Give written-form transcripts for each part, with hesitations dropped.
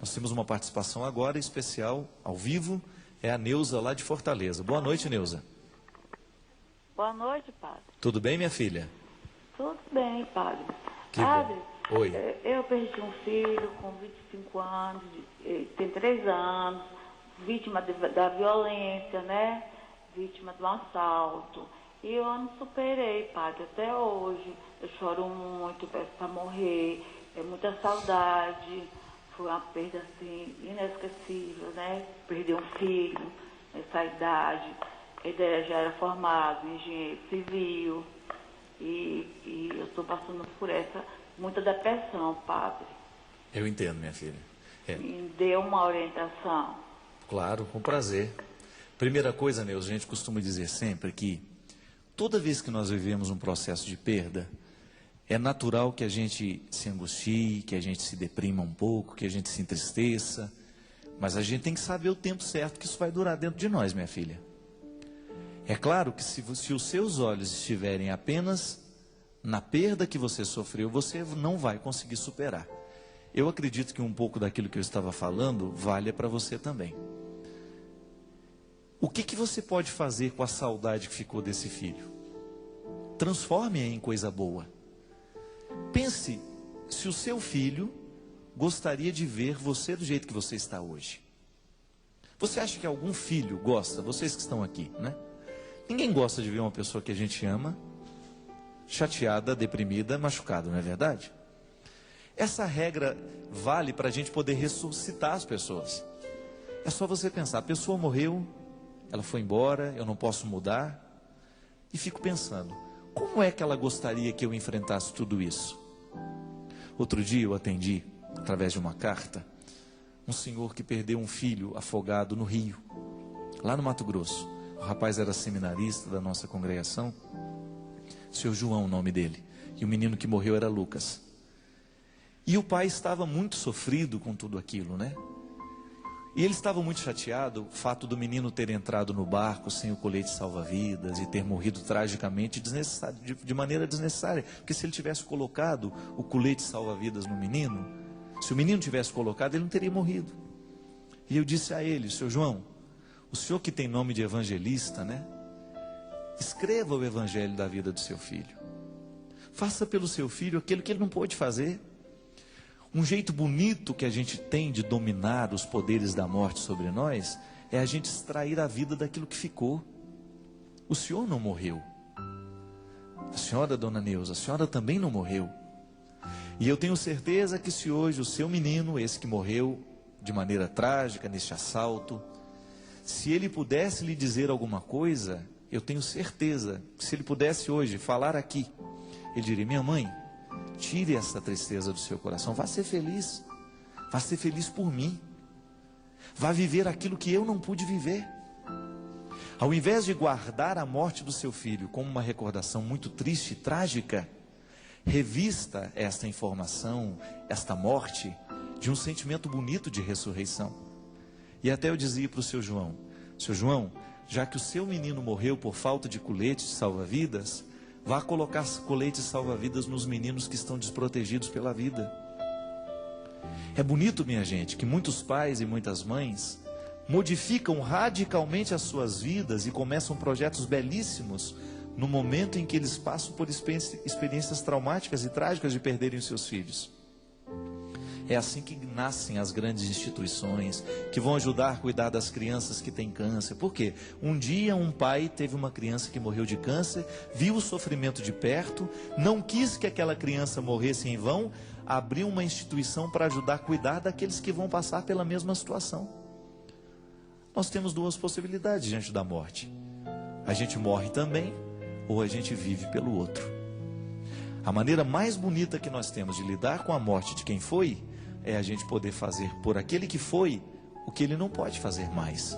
Nós temos uma participação agora especial, ao vivo, é a Neuza lá de Fortaleza. Boa noite, Neuza. Boa noite, padre. Tudo bem, minha filha? Tudo bem, padre. Que Padre, bom. Oi. eu perdi um filho com 25 anos, tem 3 anos, vítima da violência, né? Vítima de um assalto. E eu não superei, padre, até hoje. Eu choro muito, peço para morrer, é muita saudade. Foi uma perda, assim, inesquecível, né? Perder um filho nessa idade. Ele já era formado em engenheiro civil. E eu estou passando por muita depressão, padre. Eu entendo, minha filha. Me deu uma orientação. Claro, com prazer. Primeira coisa, Neuza, a gente costuma dizer sempre que toda vez que nós vivemos um processo de perda, é natural que a gente se angustie, que a gente se deprima um pouco, que a gente se entristeça, mas a gente tem que saber o tempo certo que isso vai durar dentro de nós, minha filha. É claro que se os seus olhos estiverem apenas na perda que você sofreu, você não vai conseguir superar. Eu acredito que um pouco daquilo que eu estava falando valha para você também. O que você pode fazer com a saudade que ficou desse filho? Transforme-a em coisa boa. Pense se o seu filho gostaria de ver você do jeito que você está hoje. Você acha que algum filho gosta, vocês que estão aqui, né? Ninguém gosta de ver uma pessoa que a gente ama chateada, deprimida, machucada, não é verdade? Essa regra vale para a gente poder ressuscitar as pessoas. É só você pensar, a pessoa morreu, ela foi embora, eu não posso mudar. E fico pensando, como é que ela gostaria que eu enfrentasse tudo isso? Outro dia eu atendi, através de uma carta, um senhor que perdeu um filho afogado no rio, lá no Mato Grosso. O rapaz era seminarista da nossa congregação, seu João, o nome dele, e o menino que morreu era Lucas. E o pai estava muito sofrido com tudo aquilo, né? E ele estava muito chateado, o fato do menino ter entrado no barco sem o colete salva-vidas e ter morrido tragicamente de maneira desnecessária. Porque se ele tivesse colocado o colete salva-vidas no menino, se o menino tivesse colocado, ele não teria morrido. E eu disse a ele, seu João, o senhor que tem nome de evangelista, né? Escreva o evangelho da vida do seu filho. Faça pelo seu filho aquilo que ele não pôde fazer. Um jeito bonito que a gente tem de dominar os poderes da morte sobre nós é a gente extrair a vida daquilo que ficou. O senhor não morreu. A senhora, dona Neuza, a senhora também não morreu. E eu tenho certeza que se hoje o seu menino, esse que morreu de maneira trágica neste assalto, se ele pudesse lhe dizer alguma coisa, eu tenho certeza que se ele pudesse hoje falar aqui, ele diria, minha mãe, tire essa tristeza do seu coração, vá ser feliz por mim, vá viver aquilo que eu não pude viver. Ao invés de guardar a morte do seu filho como uma recordação muito triste e trágica, revista esta informação, esta morte, de um sentimento bonito de ressurreição. E até eu dizia para o seu João, já que o seu menino morreu por falta de colete de salva-vidas, vá colocar coletes salva-vidas nos meninos que estão desprotegidos pela vida. É bonito, minha gente, que muitos pais e muitas mães modificam radicalmente as suas vidas e começam projetos belíssimos no momento em que eles passam por experiências traumáticas e trágicas de perderem os seus filhos. É assim que nascem as grandes instituições que vão ajudar a cuidar das crianças que têm câncer. Por quê? Um dia um pai teve uma criança que morreu de câncer, viu o sofrimento de perto, não quis que aquela criança morresse em vão, abriu uma instituição para ajudar a cuidar daqueles que vão passar pela mesma situação. Nós temos duas possibilidades diante da morte. A gente morre também, ou a gente vive pelo outro. A maneira mais bonita que nós temos de lidar com a morte de quem foi, é a gente poder fazer por aquele que foi o que ele não pode fazer mais.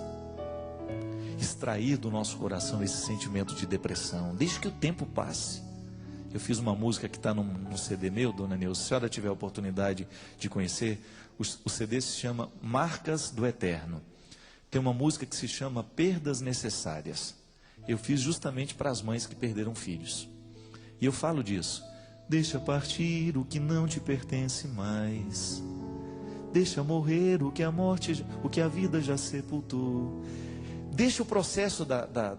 Extrair do nosso coração esse sentimento de depressão, desde que o tempo passe. Eu fiz uma música que está num CD meu, dona Neuza, se a senhora tiver a oportunidade de conhecer, o CD se chama Marcas do Eterno. Tem uma música que se chama Perdas Necessárias. Eu fiz justamente para as mães que perderam filhos. E eu falo disso. Deixa partir o que não te pertence mais. Deixa morrer o que a morte, o que a vida já sepultou. Deixa o processo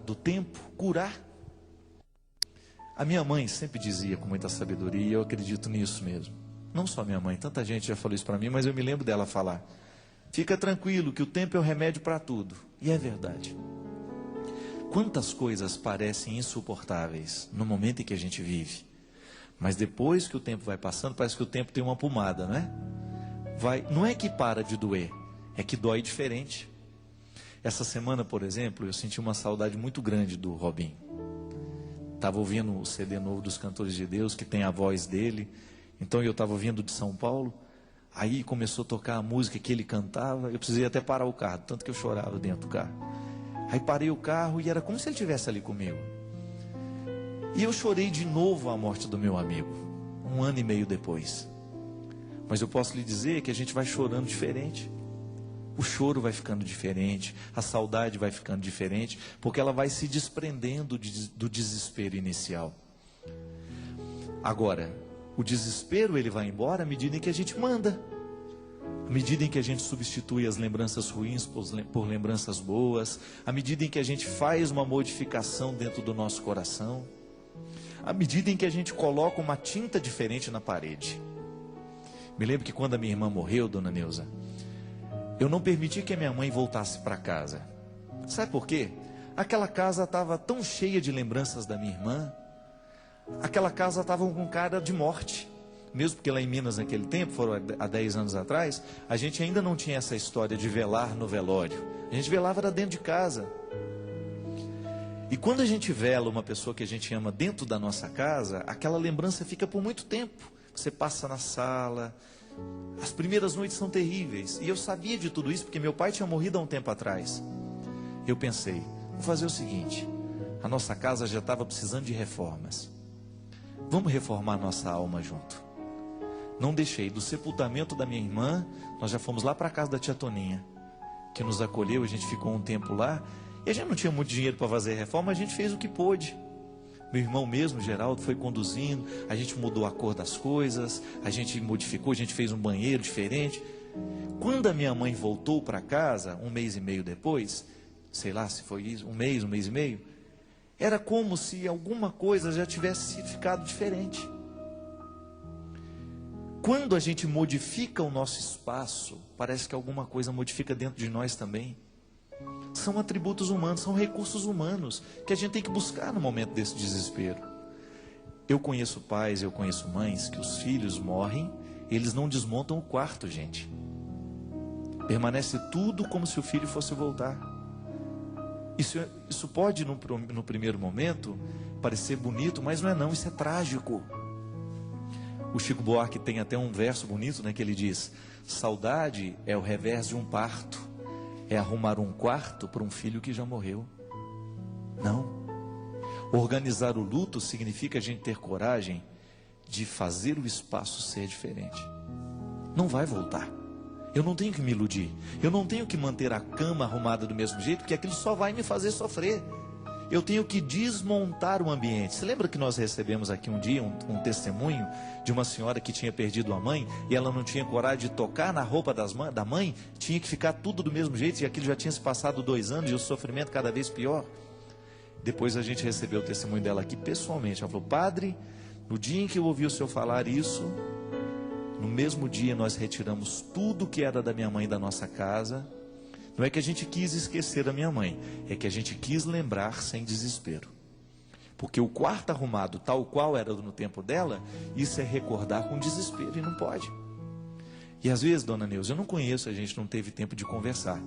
do tempo curar. A minha mãe sempre dizia com muita sabedoria, e eu acredito nisso mesmo. Não só minha mãe, tanta gente já falou isso para mim, mas eu me lembro dela falar: fica tranquilo que o tempo é o remédio para tudo. E é verdade. Quantas coisas parecem insuportáveis no momento em que a gente vive, mas depois que o tempo vai passando, parece que o tempo tem uma pomada, não é? Não é que para de doer, é que dói diferente. Essa semana, por exemplo, eu senti uma saudade muito grande do Robinho. Estava ouvindo o CD novo dos Cantores de Deus, que tem a voz dele. Então eu estava vindo de São Paulo, aí começou a tocar a música que ele cantava. Eu precisei até parar o carro, tanto que eu chorava dentro do carro. Aí parei o carro e era como se ele estivesse ali comigo. E eu chorei de novo a morte do meu amigo, 1 ano e meio depois. Mas eu posso lhe dizer que a gente vai chorando diferente. O choro vai ficando diferente, a saudade vai ficando diferente, porque ela vai se desprendendo do desespero inicial. Agora, o desespero ele vai embora à medida em que a gente manda. À medida em que a gente substitui as lembranças ruins por lembranças boas, à medida em que a gente faz uma modificação dentro do nosso coração, à medida em que a gente coloca uma tinta diferente na parede. Me lembro que quando a minha irmã morreu, dona Neuza, eu não permiti que a minha mãe voltasse para casa. Sabe por quê? Aquela casa estava tão cheia de lembranças da minha irmã. Aquela casa estava com cara de morte. Mesmo porque lá em Minas naquele tempo, foram há 10 anos atrás, a gente ainda não tinha essa história de velar no velório. A gente velava era dentro de casa. E quando a gente vela uma pessoa que a gente ama dentro da nossa casa, aquela lembrança fica por muito tempo. Você passa na sala, as primeiras noites são terríveis. E eu sabia de tudo isso porque meu pai tinha morrido há um tempo atrás. Eu pensei, vou fazer o seguinte, a nossa casa já estava precisando de reformas. Vamos reformar nossa alma junto. Não deixei, do sepultamento da minha irmã, nós já fomos lá para a casa da tia Toninha, que nos acolheu, a gente ficou um tempo lá, e a gente não tinha muito dinheiro para fazer reforma, a gente fez o que pôde. Meu irmão mesmo, Geraldo, foi conduzindo, a gente mudou a cor das coisas, a gente modificou, a gente fez um banheiro diferente. Quando a minha mãe voltou para casa, 1 mês e meio depois, sei lá se foi isso, 1 mês e meio, era como se alguma coisa já tivesse ficado diferente. Quando a gente modifica o nosso espaço, parece que alguma coisa modifica dentro de nós também. São atributos humanos, são recursos humanos que a gente tem que buscar no momento desse desespero. Eu conheço pais, eu conheço mães que os filhos morrem, eles não desmontam o quarto, gente. Permanece tudo como se o filho fosse voltar. Isso pode, no primeiro momento, parecer bonito, mas não é não, isso é trágico. O Chico Buarque tem até um verso bonito, né, que ele diz: saudade é o revés de um parto, é arrumar um quarto para um filho que já morreu. Não. Organizar o luto significa a gente ter coragem de fazer o espaço ser diferente. Não vai voltar. Eu não tenho que me iludir. Eu não tenho que manter a cama arrumada do mesmo jeito, porque aquilo só vai me fazer sofrer. Eu tenho que desmontar o ambiente. Você lembra que nós recebemos aqui um dia um testemunho de uma senhora que tinha perdido a mãe e ela não tinha coragem de tocar na roupa da mãe, tinha que ficar tudo do mesmo jeito e aquilo já tinha se passado 2 anos e o sofrimento cada vez pior. Depois a gente recebeu o testemunho dela aqui pessoalmente. Ela falou: padre, no dia em que eu ouvi o senhor falar isso, no mesmo dia nós retiramos tudo que era da minha mãe da nossa casa. Não é que a gente quis esquecer a minha mãe, é que a gente quis lembrar sem desespero. Porque o quarto arrumado, tal qual era no tempo dela, isso é recordar com desespero e não pode. E às vezes, dona Neuza, eu não conheço, a gente não teve tempo de conversar,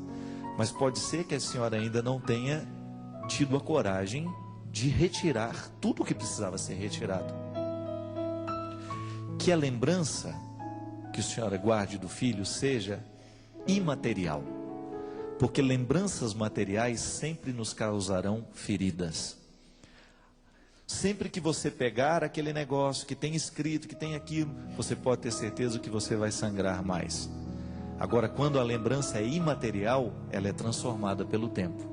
mas pode ser que a senhora ainda não tenha tido a coragem de retirar tudo o que precisava ser retirado. Que a lembrança que a senhora guarde do filho seja imaterial. Porque lembranças materiais sempre nos causarão feridas. Sempre que você pegar aquele negócio que tem escrito, que tem aquilo, você pode ter certeza que você vai sangrar mais. Agora, quando a lembrança é imaterial, ela é transformada pelo tempo.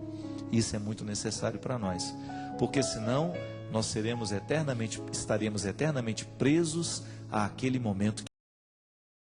Isso é muito necessário para nós. Porque senão, nós estaremos eternamente presos àquele momento